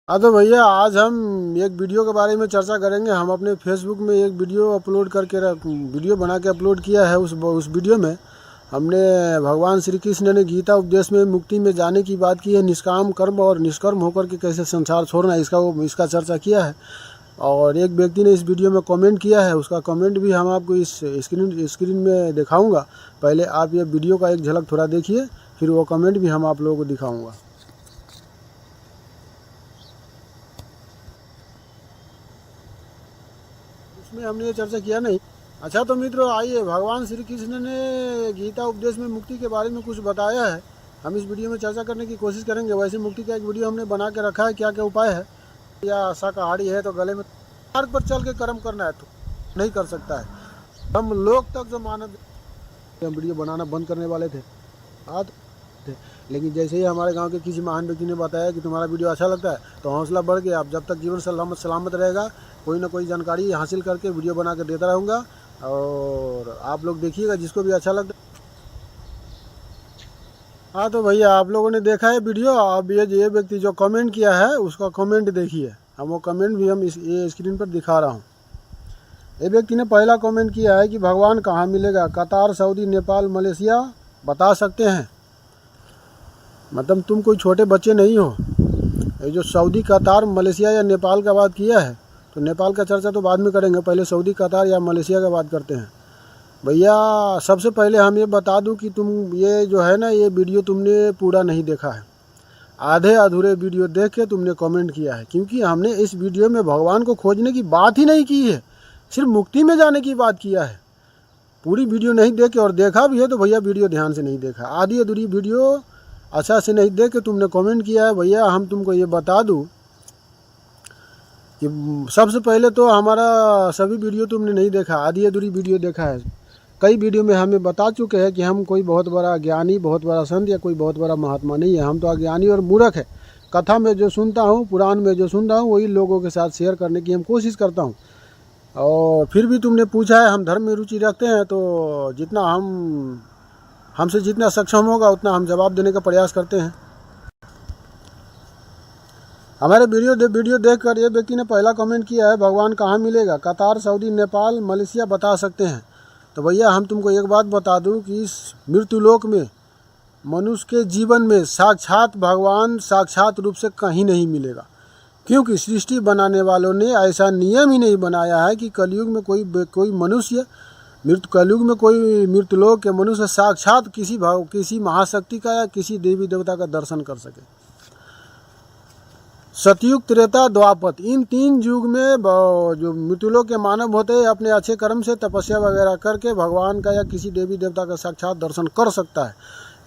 हाँ तो भैया आज हम एक वीडियो के बारे में चर्चा करेंगे। हम अपने फेसबुक में एक वीडियो अपलोड करके वीडियो बना के अपलोड किया है। उस वीडियो में हमने भगवान श्री कृष्ण ने गीता उपदेश में मुक्ति में जाने की बात की है। निष्काम कर्म और निष्कर्म होकर के कैसे संसार छोड़ना है इसका चर्चा किया है। और एक व्यक्ति ने इस वीडियो में कमेंट किया है, उसका कमेंट भी हम आपको इस स्क्रीन में दिखाऊंगा। पहले आप ये वीडियो का एक झलक थोड़ा देखिए, फिर वो कमेंट भी हम आप लोगों को दिखाऊंगा। उसमें हमने ये चर्चा किया नहीं। अच्छा तो मित्रों आइए, भगवान श्री कृष्ण ने गीता उपदेश में मुक्ति के बारे में कुछ बताया है, हम इस वीडियो में चर्चा करने की कोशिश करेंगे। वैसे मुक्ति का एक वीडियो हमने बना के रखा है, क्या क्या उपाय है। या शाकाहारी है तो गले में मार्ग पर चल के कर्म करना है तो नहीं कर सकता है। हम लोग तक जो मानव हम वीडियो बनाना बंद करने वाले थे थे, लेकिन जैसे ही हमारे गांव के किसी महान व्यक्ति ने बताया कि तुम्हारा वीडियो अच्छा लगता है तो हौसला बढ़ गया। अब जब तक जीवन सलामत रहेगा कोई ना कोई जानकारी हासिल करके वीडियो बना के देता रहूँगा और आप लोग देखिएगा जिसको भी अच्छा लगता है। हाँ तो भैया आप लोगों ने देखा है वीडियो। अब ये व्यक्ति जो कमेंट किया है उसका कमेंट देखिए। हम वो कमेंट भी हम ये स्क्रीन पर दिखा रहा हूँ। ये व्यक्ति ने पहला कमेंट किया है कि भगवान कहाँ मिलेगा, कतार, सऊदी, नेपाल, मलेशिया बता सकते हैं। मतलब तुम कोई छोटे बच्चे नहीं हो। ये जो सऊदी, कतार, मलेशिया या नेपाल का बात किया है तो नेपाल का चर्चा तो बाद में करेंगे, पहले सऊदी, कतार या मलेशिया का बात करते हैं। भैया सबसे पहले हम ये बता दूं कि तुम ये जो है ना, ये वीडियो तुमने पूरा नहीं देखा है। आधे अधूरे वीडियो देख के तुमने कमेंट किया है, क्योंकि हमने इस वीडियो में भगवान को खोजने की बात ही नहीं की है, सिर्फ मुक्ति में जाने की बात किया है। पूरी वीडियो नहीं देख के, और देखा भी है तो भैया वीडियो ध्यान से नहीं देखा। आधी अधूरी वीडियो अच्छा से नहीं देख के तुमने कमेंट किया है। भैया हम तुमको ये बता दूं कि सबसे पहले तो हमारा सभी वीडियो तुमने नहीं देखा, आधी अधूरी वीडियो देखा है। कई वीडियो में हमें बता चुके हैं कि हम कोई बहुत बड़ा ज्ञानी, बहुत बड़ा संत या कोई बहुत बड़ा महात्मा नहीं है। हम तो अज्ञानी और मूर्ख है। कथा में जो सुनता हूँ, पुराण में जो सुनता हूँ, वही लोगों के साथ शेयर करने की हम कोशिश करता हूँ। और फिर भी तुमने पूछा है, हम धर्म में रुचि रखते हैं तो जितना हमसे जितना सक्षम होगा उतना हम जवाब देने का प्रयास करते हैं। हमारे वीडियो देखकर ये व्यक्ति ने पहला कमेंट किया है, भगवान कहाँ मिलेगा, कतार, सऊदी, नेपाल, मलेशिया बता सकते हैं। तो भैया हम तुमको एक बात बता दूं कि इस मृत्युलोक में मनुष्य के जीवन में साक्षात भगवान साक्षात रूप से कहीं नहीं मिलेगा, क्योंकि सृष्टि बनाने वालों ने ऐसा नियम ही नहीं बनाया है कि कलयुग में कोई मनुष्य कलयुग में कोई मृत्युलोक के मनुष्य साक्षात किसी महाशक्ति का या किसी देवी देवता का दर्शन कर सके। सतयुग, त्रेता, द्वापर, इन 3 युग में जो मृत्युलोक के मानव होते हैं अपने अच्छे कर्म से तपस्या वगैरह करके भगवान का या किसी देवी देवता का साक्षात दर्शन कर सकता है।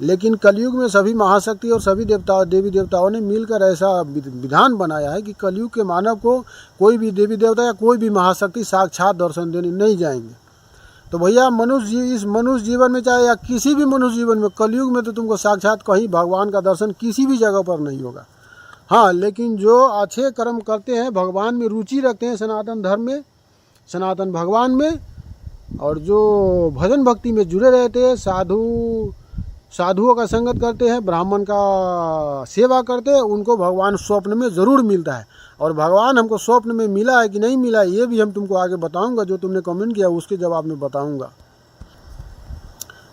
लेकिन कलयुग में सभी महाशक्ति और सभी देवी देवताओं ने मिलकर ऐसा विधान बनाया है कि कलयुग के मानव को कोई भी देवी देवता या कोई भी महाशक्ति साक्षात दर्शन देने नहीं जाएंगे। तो भैया इस मनुष्य जीवन में चाहे या किसी भी मनुष्य जीवन में कलयुग में तो तुमको साक्षात कहीं भगवान का दर्शन किसी भी जगह पर नहीं होगा। हाँ, लेकिन जो अच्छे कर्म करते हैं, भगवान में रुचि रखते हैं, सनातन धर्म में, सनातन भगवान में, और जो भजन भक्ति में जुड़े रहते हैं, साधुओं का संगत करते हैं, ब्राह्मण का सेवा करते हैं, उनको भगवान स्वप्न में ज़रूर मिलता है। और भगवान हमको स्वप्न में मिला है कि नहीं मिला है ये भी हम तुमको आगे बताऊंगा। जो तुमने कमेंट किया उसके जवाब में बताऊंगा।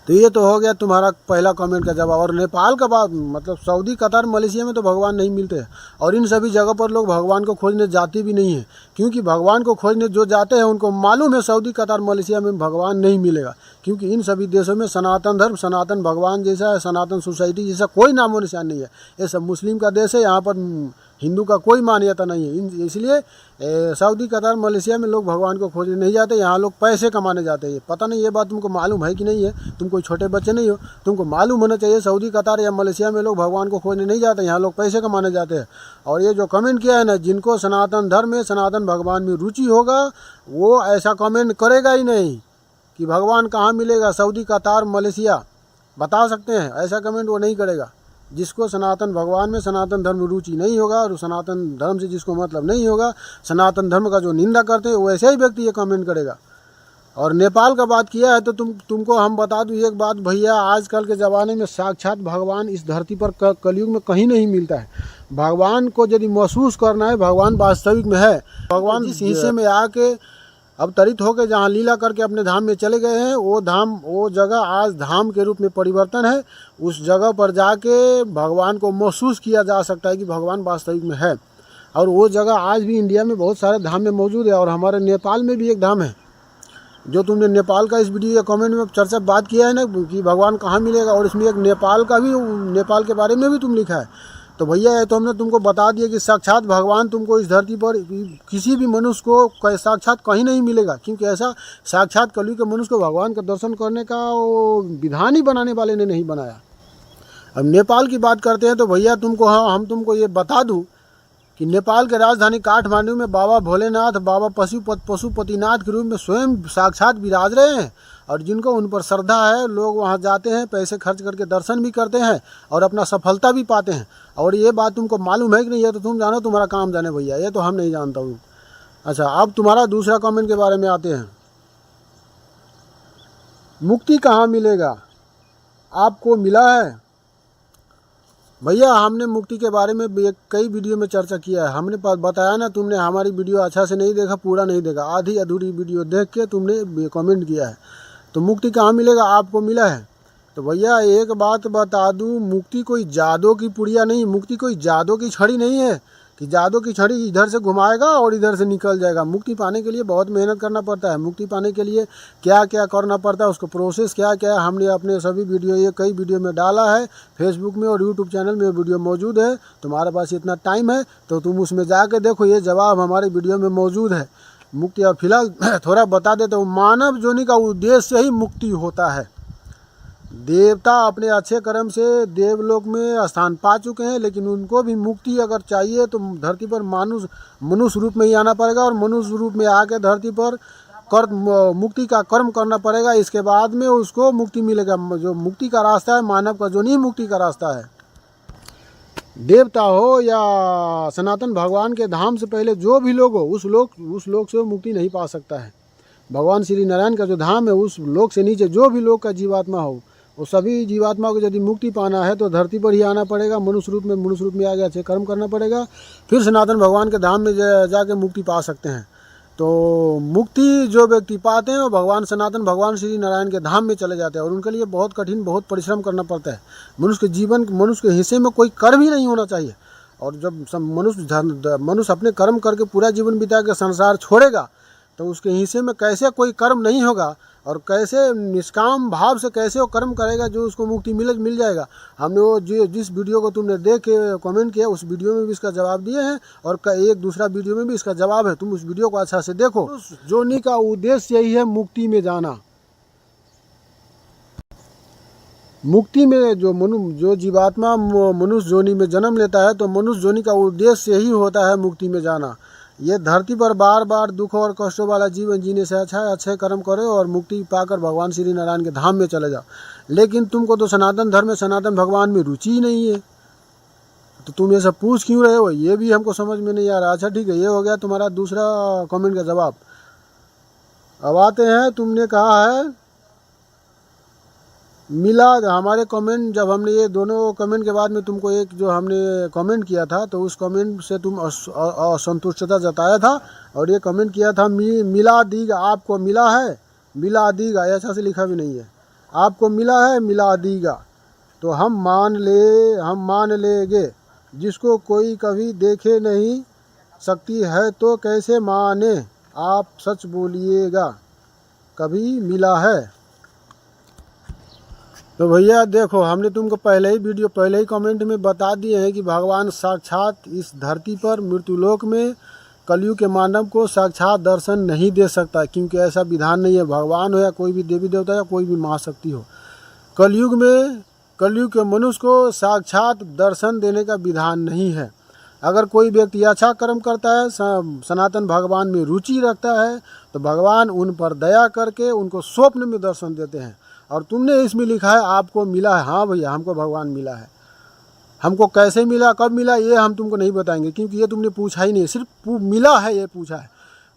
तो ये तो हो गया तुम्हारा पहला कमेंट का जवाब। और नेपाल का बात, मतलब सऊदी, कतार, मलेशिया में तो भगवान नहीं मिलते हैं, और इन सभी जगह पर लोग भगवान को खोजने जाते भी नहीं हैं, क्योंकि भगवान को खोजने जो जाते हैं उनको मालूम है सऊदी, कतार, मलेशिया में भगवान नहीं मिलेगा, क्योंकि इन सभी देशों में सनातन धर्म, सनातन भगवान जैसा, सनातन सोसाइटी जैसा कोई नामो निशान नहीं है। ये सब मुस्लिम का देश है, यहाँ पर हिंदू का कोई मान्यता नहीं है। इसलिए सऊदी, कतार, मलेशिया में लोग भगवान को खोजने नहीं जाते, यहाँ लोग पैसे कमाने जाते हैं। पता नहीं ये बात तुमको मालूम है कि नहीं है, तुम कोई छोटे बच्चे नहीं हो, तुमको मालूम होना चाहिए। सऊदी, कतार या मलेशिया में लोग भगवान को खोजने नहीं जाते, यहाँ लोग पैसे कमाने जाते हैं। और ये जो कमेंट किया है ना, जिनको सनातन धर्म में, सनातन भगवान में रुचि होगा वो ऐसा कमेंट करेगा ही नहीं कि भगवान कहाँ मिलेगा, सऊदी, कतार, मलेशिया बता सकते हैं, ऐसा कमेंट वो नहीं करेगा। जिसको सनातन भगवान में, सनातन धर्म में रुचि नहीं होगा, और सनातन धर्म से जिसको मतलब नहीं होगा, सनातन धर्म का जो निंदा करते हैं, वैसे ही व्यक्ति ये कमेंट करेगा। और नेपाल का बात किया है तो तुमको हम बता दूं एक बात भैया, आजकल के ज़माने में साक्षात भगवान इस धरती पर कलयुग में कहीं नहीं मिलता है। भगवान को यदि महसूस करना है, भगवान वास्तविक में है, भगवान जिस हिस्से में आके अवतरित होकर जहाँ लीला करके अपने धाम में चले गए हैं, वो धाम, वो जगह आज धाम के रूप में परिवर्तन है। उस जगह पर जाके भगवान को महसूस किया जा सकता है कि भगवान वास्तविक में है। और वो जगह आज भी इंडिया में बहुत सारे धाम में मौजूद है, और हमारे नेपाल में भी एक धाम है। जो तुमने नेपाल का इस वीडियो या कमेंट में चर्चा बात किया है ना कि भगवान कहाँ मिलेगा, और इसमें एक नेपाल का भी, नेपाल के बारे में भी तुम लिखा है। तो भैया ये तो हमने तुमको बता दिया कि साक्षात भगवान तुमको इस धरती पर किसी भी मनुष्य को साक्षात कहीं नहीं मिलेगा, क्योंकि ऐसा साक्षात कलयुग के मनुष्य को भगवान का दर्शन करने का वो विधान ही बनाने वाले ने नहीं बनाया। अब नेपाल की बात करते हैं तो भैया तुमको हम तुमको ये बता दूँ कि नेपाल के राजधानी काठमांडू में बाबा भोलेनाथ, बाबा पशुपतिनाथ के रूप में स्वयं साक्षात विराज रहे हैं। और जिनको उन पर श्रद्धा है, लोग वहां जाते हैं, पैसे खर्च करके दर्शन भी करते हैं और अपना सफलता भी पाते हैं। और ये बात तुमको मालूम है कि नहीं, ये तो तुम जानो, तुम्हारा काम जाने भैया, ये तो हम नहीं जानता हूँ। अच्छा, अब तुम्हारा दूसरा कमेंट के बारे में आते हैं। मुक्ति कहाँ मिलेगा, आपको मिला है? भैया हमने मुक्ति के बारे में कई वीडियो में चर्चा किया है। हमने बताया ना, तुमने हमारी वीडियो अच्छा से नहीं देखा, पूरा नहीं देखा, आधी अधूरी वीडियो देख के तुमने कमेंट किया है। तो मुक्ति कहाँ मिलेगा, आपको मिला है? तो भैया एक बात बता दूँ, मुक्ति कोई जादू की पुड़िया नहीं, मुक्ति कोई जादू की छड़ी नहीं है कि जादू की छड़ी इधर से घुमाएगा और इधर से निकल जाएगा। मुक्ति पाने के लिए बहुत मेहनत करना पड़ता है। मुक्ति पाने के लिए क्या क्या करना पड़ता है, उसको प्रोसेस क्या क्या है, हमने अपने सभी वीडियो, ये कई वीडियो में डाला है। फेसबुक में और यूट्यूब चैनल में वीडियो मौजूद है। तुम्हारे पास इतना टाइम है तो तुम उसमें जाके देखो, ये जवाब हमारे वीडियो में मौजूद है मुक्ति। और फिलहाल थोड़ा बता देता हूँ, मानव जोनि का उद्देश्य ही मुक्ति होता है। देवता अपने अच्छे कर्म से देवलोक में स्थान पा चुके हैं, लेकिन उनको भी मुक्ति अगर चाहिए तो धरती पर मनुष्य रूप में ही आना पड़ेगा, और मनुष्य रूप में आके धरती पर मुक्ति का कर्म करना पड़ेगा। इसके बाद में उसको मुक्ति मिलेगा। जो मुक्ति का रास्ता है मानव का, जो नहीं मुक्ति का रास्ता है, देवता हो या सनातन भगवान के धाम से पहले जो भी लोग हो, उस लोक से मुक्ति नहीं पा सकता है। भगवान श्री नारायण का जो धाम है, उस लोक से नीचे जो भी लोग का जीवात्मा हो, वो सभी जीवात्मा को यदि मुक्ति पाना है तो धरती पर ही आना पड़ेगा। मनुष्य रूप में आगे अच्छे कर्म करना पड़ेगा, फिर सनातन भगवान के धाम में जाके मुक्ति पा सकते हैं। तो मुक्ति जो व्यक्ति पाते हैं वो भगवान सनातन भगवान श्री नारायण के धाम में चले जाते हैं, और उनके लिए बहुत कठिन, बहुत परिश्रम करना पड़ता है। मनुष्य के हिस्से में कोई कर्म ही नहीं होना चाहिए। और जब मनुष्य अपने कर्म करके पूरा जीवन बिता के संसार छोड़ेगा तो उसके हिस्से में कैसे कोई कर्म नहीं होगा, और कैसे निष्काम भाव से कैसे वो कर्म करेगा जो उसको मुक्ति मिल जाएगा। हमने वो जिस वीडियो को तुमने देख के कमेंट किया, उस वीडियो में भी इसका जवाब दिए हैं, और एक दूसरा वीडियो में भी इसका जवाब है। तुम उस वीडियो को अच्छा से देखो। जोनि का उद्देश्य यही है, मुक्ति में जाना। मुक्ति में जो जीवात्मा मनुष्य जोनि में जन्म लेता है, तो मनुष्य जोनि का उद्देश्य यही होता है मुक्ति में जाना। ये धरती पर बार बार दुख और कष्टों वाला जीवन जीने से अच्छा है अच्छे कर्म करो और मुक्ति पाकर भगवान श्री नारायण के धाम में चले जाओ। लेकिन तुमको तो सनातन धर्म में, सनातन भगवान में रुचि ही नहीं है, तो तुम ये सब पूछ क्यों रहे हो, ये भी हमको समझ में नहीं आ रहा। अच्छा ठीक है, ये हो गया तुम्हारा दूसरा कमेंट का जवाब। अब आते हैं, तुमने कहा है मिला हमारे कमेंट। जब हमने ये दोनों कमेंट के बाद में तुमको एक जो हमने कमेंट किया था, तो उस कमेंट से तुम असंतुष्टता जताया था, और ये कमेंट किया था मिला दीगा, आपको मिला है, मिला दीगा, ऐसा से लिखा भी नहीं है, आपको मिला है, मिला दीगा। तो हम मान लेंगे, जिसको कोई कभी देखे नहीं सकती है तो कैसे माने, आप सच बोलिएगा, कभी मिला है? तो भैया देखो, हमने तुमको पहले ही कमेंट में बता दिए हैं कि भगवान साक्षात इस धरती पर मृत्युलोक में कलयुग के मानव को साक्षात दर्शन नहीं दे सकता, क्योंकि ऐसा विधान नहीं है। भगवान हो या कोई भी देवी देवता या कोई भी महाशक्ति हो, कलयुग के मनुष्य को साक्षात दर्शन देने का विधान नहीं है। अगर कोई व्यक्ति अच्छा कर्म करता है, सनातन भगवान में रुचि रखता है, तो भगवान उन पर दया करके उनको स्वप्न में दर्शन देते हैं। और तुमने इसमें लिखा है आपको मिला है। हाँ भैया, हमको भगवान मिला है। हमको कैसे मिला, कब मिला, ये हम तुमको नहीं बताएंगे, क्योंकि ये तुमने पूछा ही नहीं, सिर्फ मिला है ये पूछा है।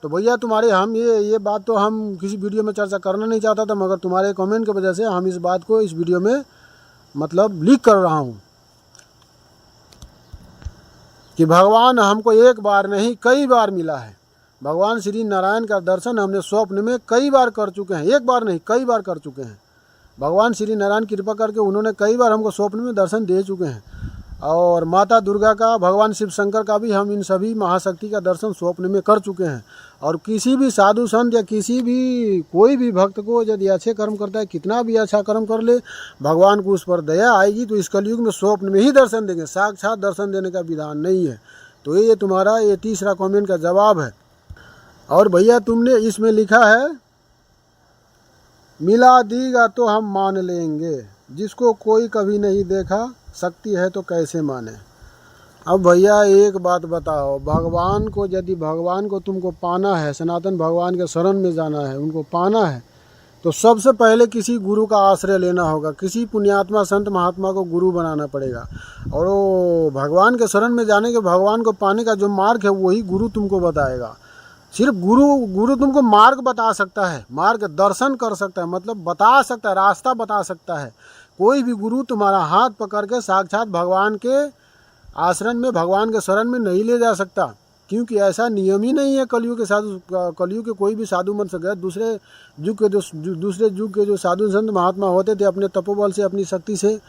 तो भैया तुम्हारे हम ये बात तो हम किसी वीडियो में चर्चा करना नहीं चाहता था, मगर तुम्हारे कमेंट की वजह से हम इस बात को इस वीडियो में मतलब लीक कर रहा हूँ कि भगवान हमको एक बार नहीं कई बार मिला है। भगवान श्री नारायण का दर्शन हमने स्वप्न में कई बार कर चुके हैं, एक बार नहीं कई बार कर चुके हैं। भगवान श्री नारायण कृपा करके उन्होंने कई बार हमको स्वप्न में दर्शन दे चुके हैं। और माता दुर्गा का, भगवान शिव शंकर का भी हम इन सभी महाशक्ति का दर्शन स्वप्न में कर चुके हैं। और किसी भी साधु संत या किसी भी कोई भी भक्त को यदि अच्छे कर्म करता है, कितना भी अच्छा कर्म कर ले, भगवान को उस पर दया आएगी तो इस कलयुग में स्वप्न में ही दर्शन देंगे, साक्षात दर्शन देने का विधान नहीं है। तो ये तुम्हारा ये तीसरा कमेंट का जवाब है। और भैया तुमने इसमें लिखा है मिला दीगा तो हम मान लेंगे, जिसको कोई कभी नहीं देखा शक्ति है तो कैसे माने। अब भैया एक बात बताओ, भगवान को यदि भगवान को तुमको पाना है, सनातन भगवान के शरण में जाना है, उनको पाना है, तो सबसे पहले किसी गुरु का आश्रय लेना होगा, किसी पुण्यात्मा संत महात्मा को गुरु बनाना पड़ेगा। और वो भगवान के शरण में जाने के, भगवान को पाने का जो मार्ग है वही गुरु तुमको बताएगा। सिर्फ गुरु तुमको मार्ग बता सकता है, मार्ग दर्शन कर सकता है, मतलब बता सकता है, रास्ता बता सकता है। कोई भी गुरु तुम्हारा हाथ पकड़ के साक्षात भगवान के आश्रम में, भगवान के शरण में नहीं ले जा सकता, क्योंकि ऐसा नियम ही नहीं है। कलयुग के साधु, कलयुग के कोई भी साधु मन सके, दूसरे युग के जो साधु संत महात्मा होते थे, अपने तपोबल से, अपनी शक्ति से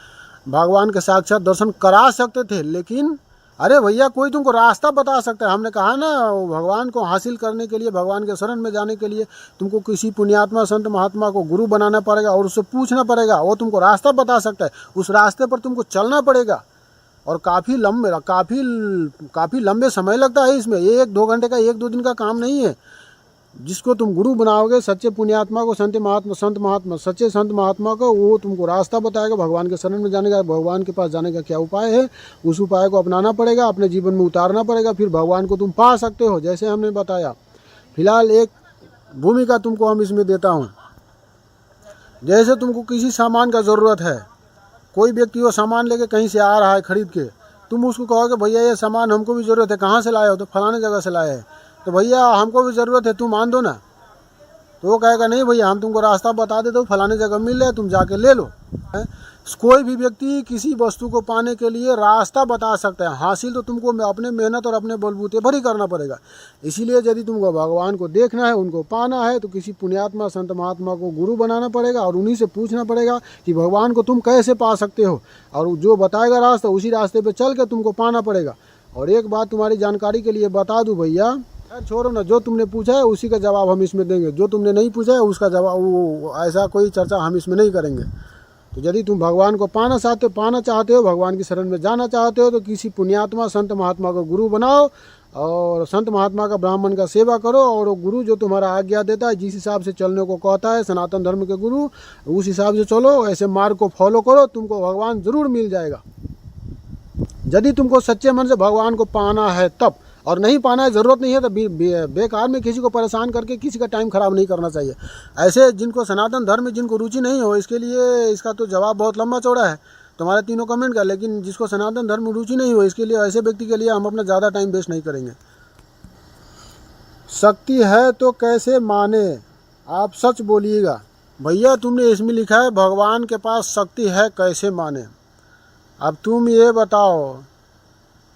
भगवान के साक्षात दर्शन करा सकते थे। लेकिन अरे भैया कोई तुमको रास्ता बता सकता है। हमने कहा ना, भगवान को हासिल करने के लिए, भगवान के शरण में जाने के लिए तुमको किसी पुण्यात्मा संत महात्मा को गुरु बनाना पड़ेगा और उससे पूछना पड़ेगा, वो तुमको रास्ता बता सकता है। उस रास्ते पर तुमको चलना पड़ेगा और काफ़ी लंबे समय लगता है इसमें। 1-2 घंटे का, 1-2 दिन का काम नहीं है। जिसको तुम गुरु बनाओगे, सच्चे पुण्यात्मा को, संत महात्मा सच्चे संत महात्मा को, वो तुमको रास्ता बताएगा भगवान के शरण में जाने का, भगवान के पास जाने का क्या उपाय है, उस उपाय को अपनाना पड़ेगा, अपने जीवन में उतारना पड़ेगा, फिर भगवान को तुम पा सकते हो। जैसे हमने बताया, फिलहाल एक भूमिका तुमको हम इसमें देता हूँ। जैसे तुमको किसी सामान का ज़रूरत है, कोई व्यक्ति वो सामान लेके कहीं से आ रहा है खरीद के, तुम उसको कहोगे भैया ये सामान हमको भी ज़रूरत है, कहाँ से लाए हो? तो फलाने जगह से लाए हैं। तो भैया हमको भी ज़रूरत है, तुम मान दो ना। तो वो कहेगा नहीं भैया हम तुमको रास्ता बता देते हो, फलाने जगह मिल रहा है, तुम जाके ले लो। कोई भी व्यक्ति किसी वस्तु को पाने के लिए रास्ता बता सकता है, हासिल तो तुमको अपने मेहनत और अपने बलबूते पर ही करना पड़ेगा। इसीलिए यदि तुमको भगवान को देखना है, उनको पाना है, तो किसी पुण्यात्मा संत महात्मा को गुरु बनाना पड़ेगा और उन्हीं से पूछना पड़ेगा कि भगवान को तुम कैसे पा सकते हो, और जो बताएगा रास्ता, उसी रास्ते पर चल के तुमको पाना पड़ेगा। और एक बात तुम्हारी जानकारी के लिए बता दूँ भैया, छोड़ो ना, जो तुमने पूछा है उसी का जवाब हम इसमें देंगे, जो तुमने नहीं पूछा है उसका जवाब, ऐसा कोई चर्चा हम इसमें नहीं करेंगे। तो यदि तुम भगवान को पाना चाहते हो, भगवान की शरण में जाना चाहते हो, तो किसी पुण्यात्मा संत महात्मा को गुरु बनाओ और संत महात्मा का, ब्राह्मण का सेवा करो। और वो गुरु जो तुम्हारा आज्ञा देता है, जिस हिसाब से चलने को कहता है सनातन धर्म के गुरु, उस हिसाब से चलो, ऐसे मार्ग को फॉलो करो, तुमको भगवान जरूर मिल जाएगा। यदि तुमको सच्चे मन से भगवान को पाना है तब, और नहीं पाना है, ज़रूरत नहीं है, तो बेकार में किसी को परेशान करके किसी का टाइम ख़राब नहीं करना चाहिए। ऐसे जिनको सनातन धर्म में जिनको रुचि नहीं हो, इसके लिए इसका तो जवाब बहुत लंबा चौड़ा है तुम्हारे तीनों कमेंट का। लेकिन जिसको सनातन धर्म में रुचि नहीं हो, इसके लिए, ऐसे व्यक्ति के लिए हम अपना ज़्यादा टाइम वेस्ट नहीं करेंगे। शक्ति है तो कैसे माने, आप सच बोलिएगा। भैया तुमने इसमें लिखा है भगवान के पास शक्ति है कैसे माने। अब तुम ये बताओ,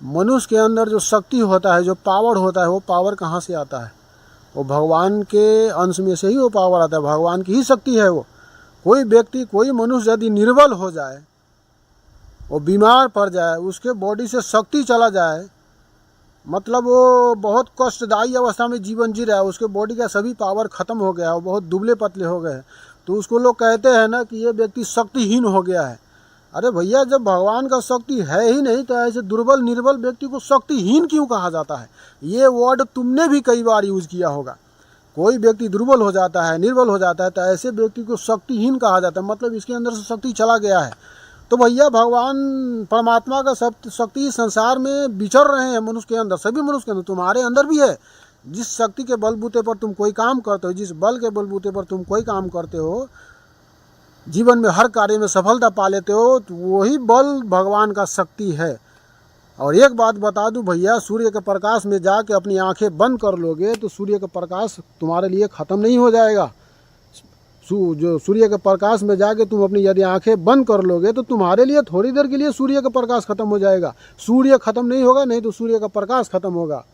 मनुष्य के अंदर जो शक्ति होता है, जो पावर होता है, वो पावर कहाँ से आता है? वो भगवान के अंश में से ही वो पावर आता है, भगवान की ही शक्ति है वो। कोई व्यक्ति, कोई मनुष्य यदि निर्बल हो जाए, वो बीमार पड़ जाए, उसके बॉडी से शक्ति चला जाए, मतलब वो बहुत कष्टदायी अवस्था में जीवन जी रहा है, उसके बॉडी का सभी पावर ख़त्म हो गया है, वो बहुत दुबले पतले हो गए हैं, तो उसको लोग कहते हैं ना कि ये व्यक्ति शक्तिहीन हो गया है। अरे भैया, जब भगवान का शक्ति है ही नहीं तो ऐसे दुर्बल निर्बल व्यक्ति को शक्तिहीन क्यों कहा जाता है? ये वर्ड तुमने भी कई बार यूज़ किया होगा। कोई व्यक्ति दुर्बल हो जाता है, निर्बल हो जाता है, तो ऐसे व्यक्ति को शक्तिहीन कहा जाता है, मतलब इसके अंदर से शक्ति चला गया है। तो भैया भगवान परमात्मा का शक्ति संसार में विचर रहे हैं मनुष्य के अंदर, सभी मनुष्य के अंदर, तुम्हारे अंदर भी है। जिस शक्ति के बलबूते पर तुम कोई काम करते हो, जिस बल के बलबूते पर तुम कोई काम करते हो, जीवन में हर कार्य में सफलता पा लेते हो, तो वही बल भगवान का शक्ति है। और एक बात बता दूं भैया, सूर्य के प्रकाश में जाके अपनी आंखें बंद कर लोगे तो सूर्य का प्रकाश तुम्हारे लिए ख़त्म नहीं हो जाएगा। जो सूर्य के प्रकाश में जाके तुम अपनी यदि आंखें बंद कर लोगे तो तुम्हारे लिए थोड़ी देर के लिए सूर्य का प्रकाश खत्म हो जाएगा। सूर्य खत्म नहीं होगा, नहीं तो सूर्य का प्रकाश खत्म होगा।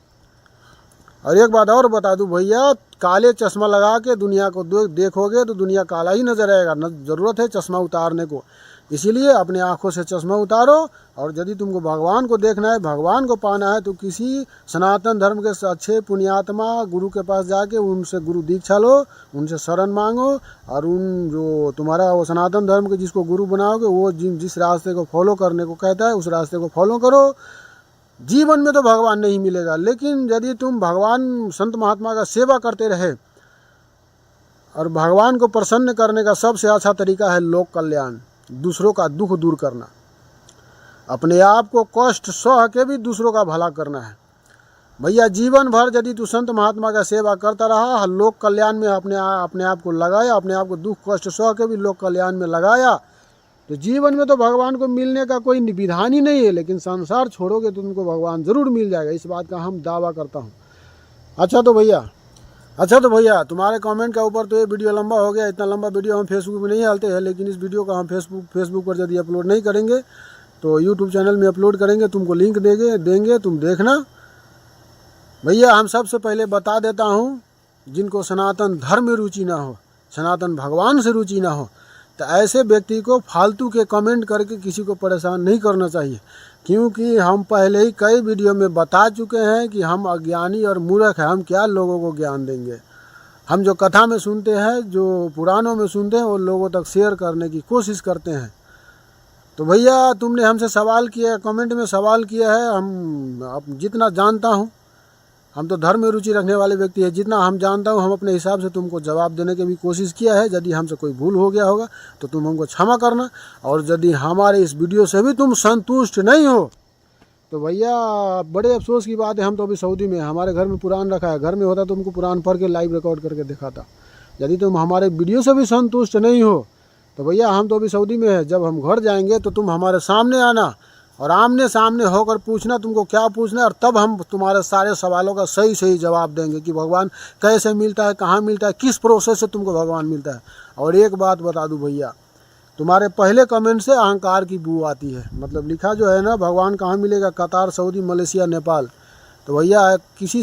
और एक बात और बता दूं भैया, काले चश्मा लगा के दुनिया को देखोगे तो दुनिया काला ही नजर आएगा। ज़रूरत है चश्मा उतारने को, इसीलिए अपने आँखों से चश्मा उतारो। और यदि तुमको भगवान को देखना है, भगवान को पाना है, तो किसी सनातन धर्म के अच्छे पुण्यात्मा गुरु के पास जाके उनसे गुरु दीक्षा लो, उनसे शरण मांगो। और उन जो तुम्हारा वो सनातन धर्म के जिसको गुरु बनाओगे वो जिस रास्ते को फॉलो करने को कहता है उस रास्ते को फॉलो करो। जीवन में तो भगवान नहीं मिलेगा, लेकिन यदि तुम भगवान संत महात्मा का सेवा करते रहे, और भगवान को प्रसन्न करने का सबसे अच्छा तरीका है लोक कल्याण, दूसरों का दुख दूर करना। अपने आप को कष्ट सह के भी दूसरों का भला करना है भैया। जीवन भर यदि तू संत महात्मा का सेवा करता रहा, लोक कल्याण में अपने आप को लगाया, अपने आप को दुख कष्ट सह के भी लोक कल्याण में लगाया, तो जीवन में तो भगवान को मिलने का कोई विधान ही नहीं है। लेकिन संसार छोड़ोगे तो तुमको भगवान ज़रूर मिल जाएगा, इस बात का हम दावा करता हूँ। अच्छा तो भैया तुम्हारे कमेंट के ऊपर तो ये वीडियो लंबा हो गया। इतना लंबा वीडियो हम फेसबुक में नहीं डालते हैं, लेकिन इस वीडियो का हम फेसबुक पर यदि अपलोड नहीं करेंगे तो यूट्यूब चैनल में अपलोड करेंगे, तुमको लिंक देंगे, तुम देखना। भैया हम सबसे पहले बता देता हूँ, जिनको सनातन धर्म में रुचि ना हो, सनातन भगवान से रुचि ना हो, तो ऐसे व्यक्ति को फालतू के कमेंट करके किसी को परेशान नहीं करना चाहिए। क्योंकि हम पहले ही कई वीडियो में बता चुके हैं कि हम अज्ञानी और मूर्ख हैं, हम क्या लोगों को ज्ञान देंगे। हम जो कथा में सुनते हैं, जो पुराणों में सुनते हैं, वो लोगों तक शेयर करने की कोशिश करते हैं। तो भैया तुमने हमसे सवाल किया, कमेंट में सवाल किया है, हम जितना जानता हूँ, हम तो धर्म में रुचि रखने वाले व्यक्ति हैं, जितना हम जानता हूँ हम अपने हिसाब से तुमको जवाब देने की भी कोशिश किया है। यदि हमसे कोई भूल हो गया होगा तो तुम हमको क्षमा करना। और यदि हमारे इस वीडियो से भी तुम संतुष्ट नहीं हो तो भैया बड़े अफसोस की बात है, हम तो अभी सऊदी में, हमारे घर में कुरान रखा है। घर में होता तो तुमको कुरान पढ़ के लाइव रिकॉर्ड करके दिखाता। यदि तुम हमारे वीडियो से भी संतुष्ट नहीं हो तो भैया हम तो अभी सऊदी में है, जब हम घर जाएंगे तो तुम हमारे सामने आना और आमने सामने होकर पूछना तुमको क्या पूछना है, और तब हम तुम्हारे सारे सवालों का सही जवाब देंगे कि भगवान कैसे मिलता है, कहाँ मिलता है, किस प्रोसेस से तुमको भगवान मिलता है। और एक बात बता दूं भैया, तुम्हारे पहले कमेंट से अहंकार की बू आती है। मतलब लिखा जो है ना, भगवान कहाँ मिलेगा, कतार, सऊदी, मलेशिया, नेपाल। तो भैया किसी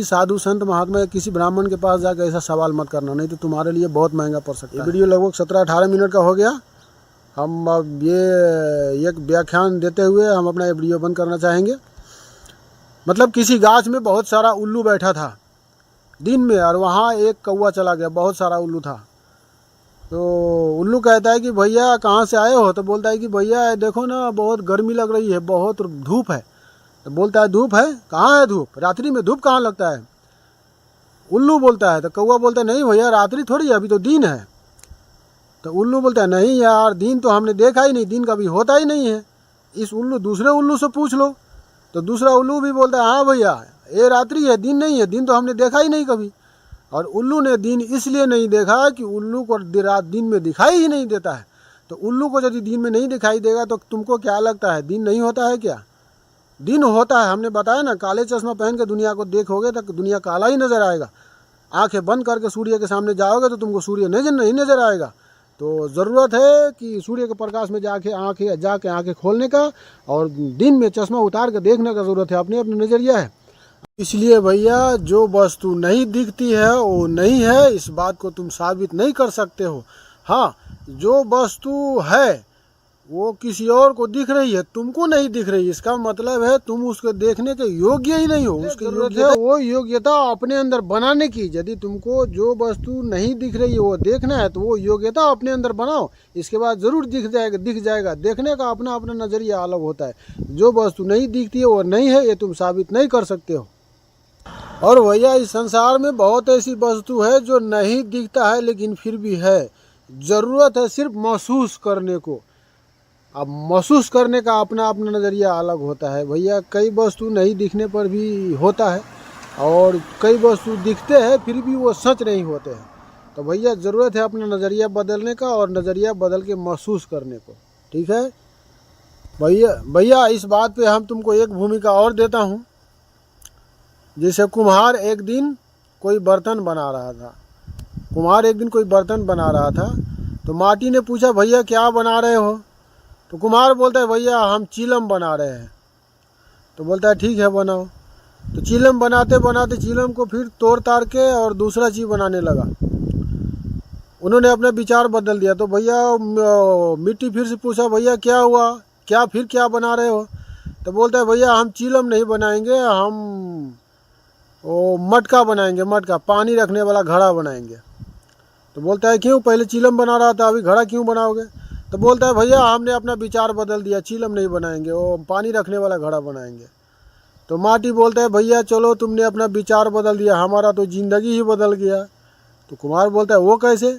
साधु संत महात्मा या किसी ब्राह्मण के पास जाकर ऐसा सवाल मत करना, नहीं तो तुम्हारे लिए बहुत महंगा पड़ सकता है। वीडियो लगभग 17-18 मिनट का हो गया। हम अब ये एक व्याख्यान देते हुए हम अपना ये वीडियो बंद करना चाहेंगे। मतलब किसी गाछ में बहुत सारा उल्लू बैठा था दिन में, और वहाँ एक कौवा चला गया, बहुत सारा उल्लू था। तो उल्लू कहता है कि भैया कहाँ से आए हो, तो बोलता है कि भैया देखो ना बहुत गर्मी लग रही है, बहुत धूप है। तो बोलता है धूप है, कहाँ है धूप, रात्रि में धूप कहाँ लगता है, उल्लू बोलता है। तो कौवा बोलता है नहीं भैया रात्रि थोड़ी है, अभी तो दिन है। तो उल्लू बोलता है नहीं यार दिन तो हमने देखा ही नहीं, दिन कभी होता ही नहीं है, इस दूसरे उल्लू से पूछ लो। तो दूसरा उल्लू भी बोलता है हाँ भैया ये रात्रि है, दिन नहीं है, दिन तो हमने देखा ही नहीं कभी। और उल्लू ने दिन इसलिए नहीं देखा कि उल्लू को रात दिन में दिखाई ही नहीं देता है। तो उल्लू को यदि दिन में नहीं दिखाई देगा तो तुमको क्या लगता है दिन नहीं होता है क्या? दिन होता है। हमने बताया ना, काले चश्मा पहन के दुनिया को देखोगे तो दुनिया काला ही नजर आएगा। आंखें बंद करके सूर्य के सामने जाओगे तो तुमको सूर्य नहीं नजर आएगा। तो ज़रूरत है कि सूर्य के प्रकाश में जाके आंखें खोलने का, और दिन में चश्मा उतार के देखने का ज़रूरत है। अपने अपने नज़रिया है। इसलिए भैया जो वस्तु नहीं दिखती है वो नहीं है, इस बात को तुम साबित नहीं कर सकते हो। हाँ, जो वस्तु है वो किसी और को दिख रही है, तुमको नहीं दिख रही, इसका मतलब है तुम उसको देखने के योग्य ही नहीं हो। उसकी जरूरत है वो योग्यता अपने अंदर बनाने की। यदि तुमको जो वस्तु नहीं दिख रही है वो देखना है तो वो योग्यता अपने अंदर बनाओ, इसके बाद जरूर दिख जाएगा। देखने का अपना अपना नजरिया अलग होता है। जो वस्तु नहीं दिखती है वो नहीं है, ये तुम साबित नहीं कर सकते हो। और भैया इस संसार में बहुत ऐसी वस्तु है जो नहीं दिखता है लेकिन फिर भी है। जरूरत है सिर्फ महसूस करने को। अब महसूस करने का अपना अपना नज़रिया अलग होता है भैया। कई वस्तु नहीं दिखने पर भी होता है और कई वस्तु दिखते हैं फिर भी वो सच नहीं होते हैं। तो भैया ज़रूरत है अपना नज़रिया बदलने का और नज़रिया बदल के महसूस करने को। ठीक है भैया इस बात पे हम तुमको एक भूमिका और देता हूँ। जैसे कुम्हार एक दिन कोई बर्तन बना रहा था, तो माटी ने पूछा भैया क्या बना रहे हो? तो कुम्हार बोलता है भैया हम चिलम बना रहे हैं। तो बोलता है ठीक है बनाओ। तो चिलम बनाते बनाते चिलम को फिर तोड़ ताड़ के और दूसरा चीज़ बनाने लगा। उन्होंने अपना विचार बदल दिया। तो भैया मिट्टी फिर से पूछा भैया क्या हुआ, क्या बना रहे हो? तो बोलता है भैया हम चिलम नहीं बनाएंगे, हम वो मटका बनाएंगे, मटका पानी रखने वाला घड़ा बनाएंगे। तो बोलता है क्यों, पहले चिलम बना रहा था, अभी घड़ा क्यों बनाओगे? तो बोलता है भैया हमने अपना विचार बदल दिया, चिलम नहीं बनाएंगे, वो पानी रखने वाला घड़ा बनाएंगे। तो माटी बोलता है भैया चलो तुमने अपना विचार बदल दिया, हमारा तो ज़िंदगी ही बदल गया। तो कुम्हार बोलता है वो कैसे?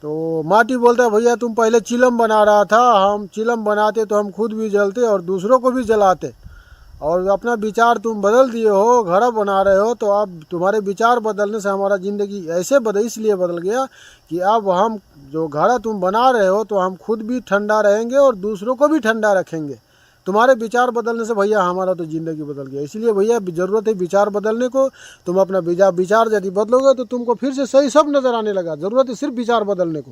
तो माटी बोलता है भैया तुम पहले चिलम बना रहा था, हम चिलम बनाते तो हम खुद भी जलते और दूसरों को भी जलाते, और अपना विचार तुम बदल दिए हो, घड़ा बना रहे हो। तो अब तुम्हारे विचार बदलने से हमारा ज़िंदगी ऐसे इसलिए बदल गया कि अब हम जो घड़ा तुम बना रहे हो तो हम खुद भी ठंडा रहेंगे और दूसरों को भी ठंडा रखेंगे। तुम्हारे विचार बदलने से भैया हमारा तो ज़िंदगी बदल गया। इसलिए भैया ज़रूरत है विचार बदलने को। तुम अपना विचार यदि बदलोगे तो तुमको फिर से सही सब नज़र आने लगा। ज़रूरत है सिर्फ विचार बदलने को।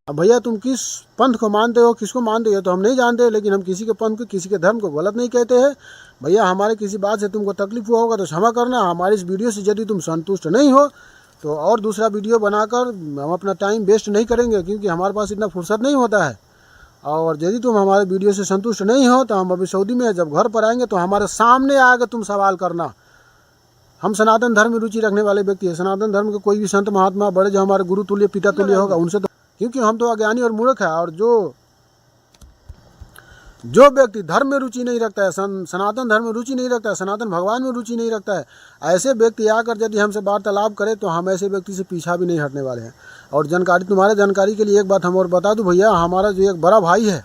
अब भैया तुम किस पंथ को मानते हो, किसको मानते हो तो हम नहीं जानते, लेकिन हम किसी के पंथ को, किसी के धर्म को गलत नहीं कहते हैं। भैया हमारे किसी बात से तुमको तकलीफ हुआ होगा तो क्षमा करना। हमारी इस वीडियो से यदि तुम संतुष्ट नहीं हो तो और दूसरा वीडियो बनाकर हम अपना टाइम वेस्ट नहीं करेंगे, क्योंकि हमारे पास इतना फुर्सत नहीं होता है। और यदि तुम हमारे वीडियो से संतुष्ट नहीं हो तो हम अभी सऊदी में जब घर पर आएंगे तो हमारे सामने आकर तुम सवाल करना। हम सनातन धर्म में रुचि रखने वाले व्यक्ति हैं। सनातन धर्म के कोई भी संत महात्मा बड़े जो हमारे गुरु तुल्य पिता तुल्य होगा उनसे तो, क्योंकि हम तो अज्ञानी और मूर्ख है। और जो व्यक्ति धर्म में रुचि नहीं रखता है, सनातन धर्म में रुचि नहीं रखता है, सनातन भगवान में रुचि नहीं रखता है, ऐसे व्यक्ति आकर यदि हमसे वार्तालाप करे तो हम ऐसे व्यक्ति से पीछा भी नहीं हटने वाले हैं। और तुम्हारे जानकारी के लिए एक बात हम और बता दूं भैया, हमारा जो एक बड़ा भाई है,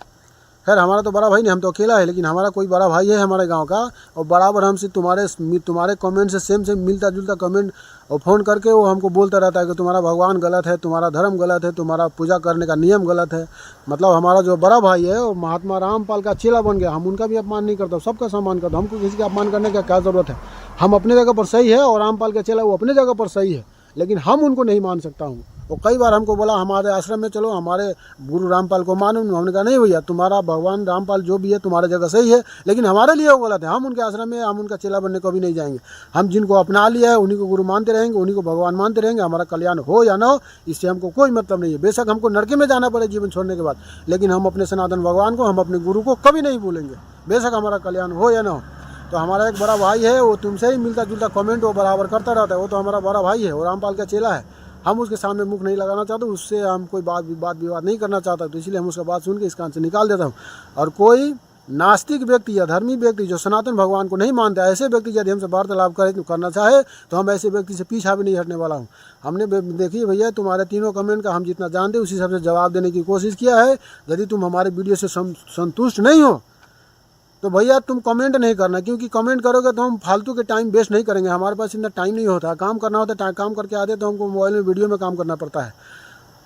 खैर हमारा तो बड़ा भाई नहीं, हम तो अकेला है, लेकिन हमारा कोई बड़ा भाई है हमारे गांव का, और बराबर हमसे तुम्हारे कमेंट से सेम मिलता जुलता कमेंट और फ़ोन करके वो हमको बोलता रहता है कि तुम्हारा भगवान गलत है, तुम्हारा धर्म गलत है, तुम्हारा पूजा करने का नियम गलत है। मतलब हमारा जो बड़ा भाई है वो महात्मा रामपाल का चेला बन गया। हम उनका भी अपमान नहीं करता, सबका सम्मान करता। हमको किसी का अपमान करने का क्या ज़रूरत है? हम अपने जगह पर सही है और रामपाल का चेला वो अपने जगह पर सही है, लेकिन हम उनको नहीं मान सकता हूँ। वो कई बार हमको बोला हमारे आश्रम में चलो, हमारे गुरु रामपाल को मानो। हमने कहा नहीं भैया, तुम्हारा भगवान रामपाल जो भी है तुम्हारे जगह सही है, लेकिन हमारे लिए वो गलत है। हम उनके आश्रम में, हम उनका चेला बनने को भी नहीं जाएंगे। हम जिनको अपना लिया है उन्हीं को गुरु मानते रहेंगे, उन्हीं को भगवान मानते रहेंगे। हमारा कल्याण हो या ना हो इससे हमको कोई मतलब नहीं है। बेशक हमको नरके में जाना पड़े जीवन छोड़ने के बाद, लेकिन हम अपने सनातन भगवान को, हम अपने गुरु को कभी नहीं भूलेंगे, बेशक हमारा कल्याण हो या ना हो। तो हमारा एक बड़ा भाई है, वो तुमसे ही मिलता जुलता कमेंट वो बराबर करता रहता है। वो तो हमारा बड़ा भाई है, वो रामपाल का चेला है। हम उसके सामने मुख नहीं लगाना चाहते, उससे हम कोई बात विवाद नहीं करना चाहता, तो इसलिए हम उसका बात सुन के इस कान से निकाल देता हूँ। और कोई नास्तिक व्यक्ति या धर्मी व्यक्ति जो सनातन भगवान को नहीं मानता, ऐसे व्यक्ति यदि हमसे वार्तालाप करना चाहे तो हम ऐसे व्यक्ति से पीछा भी नहीं हटने वाला हूँ। हमने देखिए भैया तुम्हारे तीनों कमेंट का हम जितना जानते उसी हिसाब से जवाब देने की कोशिश किया है। यदि तुम हमारे वीडियो से संतुष्ट नहीं हो तो भैया तुम कमेंट नहीं करना, क्योंकि कमेंट करोगे तो हम फालतू के टाइम वेस्ट नहीं करेंगे। हमारे पास इतना टाइम नहीं होता, काम करना होता है, काम करके आते तो हमको मोबाइल में वीडियो में काम करना पड़ता है।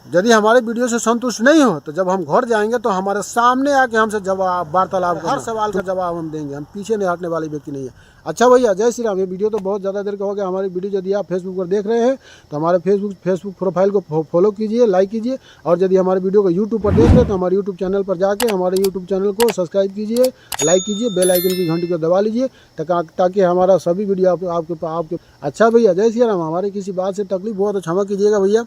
यदि हमारे वीडियो से संतुष्ट नहीं हो तो जब हम घर जाएंगे तो हमारे सामने आके हमसे जवाब वार्तालाप, हर सवाल का जवाब हम देंगे। हम पीछे नहीं हटने वाले व्यक्ति नहीं है। अच्छा भैया, जय श्री राम। ये वीडियो तो बहुत ज़्यादा देर का हो गया। हमारी वीडियो यदि आप फेसबुक पर देख रहे हैं तो हमारे फेसबुक प्रोफाइल को फॉलो कीजिए, लाइक कीजिए। और यदि हमारे वीडियो को यूट्यूब पर देख रहे हैं तो हमारे यूट्यूब चैनल पर जाके हमारे यूट्यूब चैनल को सब्सक्राइब कीजिए, लाइक कीजिए, बेल आइकन की घंटी को दबा लीजिए ताकि हमारा सभी वीडियो आपके। अच्छा भैया, जय श्री राम। हमारे किसी बात से तकलीफ हुआ तो क्षमा कीजिएगा भैया।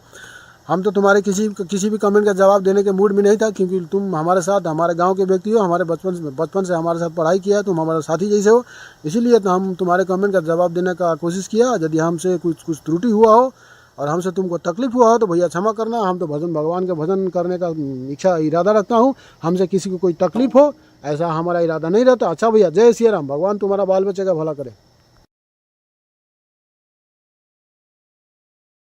हम तो तुम्हारे किसी भी कमेंट का जवाब देने के मूड में नहीं था, क्योंकि तुम हमारे साथ, हमारे गांव के व्यक्ति हो, हमारे बचपन से हमारे साथ पढ़ाई किया है, तुम हमारे साथी जैसे हो। इसीलिए तो हम तुम्हारे कमेंट का जवाब देने का कोशिश किया। यदि हमसे कुछ त्रुटि हुआ हो और हमसे तुमको तकलीफ हुआ हो तो भैया क्षमा करना। हम तो भगवान का भजन करने का इरादा रखता हूँ। हमसे किसी को कोई तकलीफ हो ऐसा हमारा इरादा नहीं रहता। अच्छा भैया, जय श्री राम। भगवान तुम्हारा बाल बच्चे का भला करे।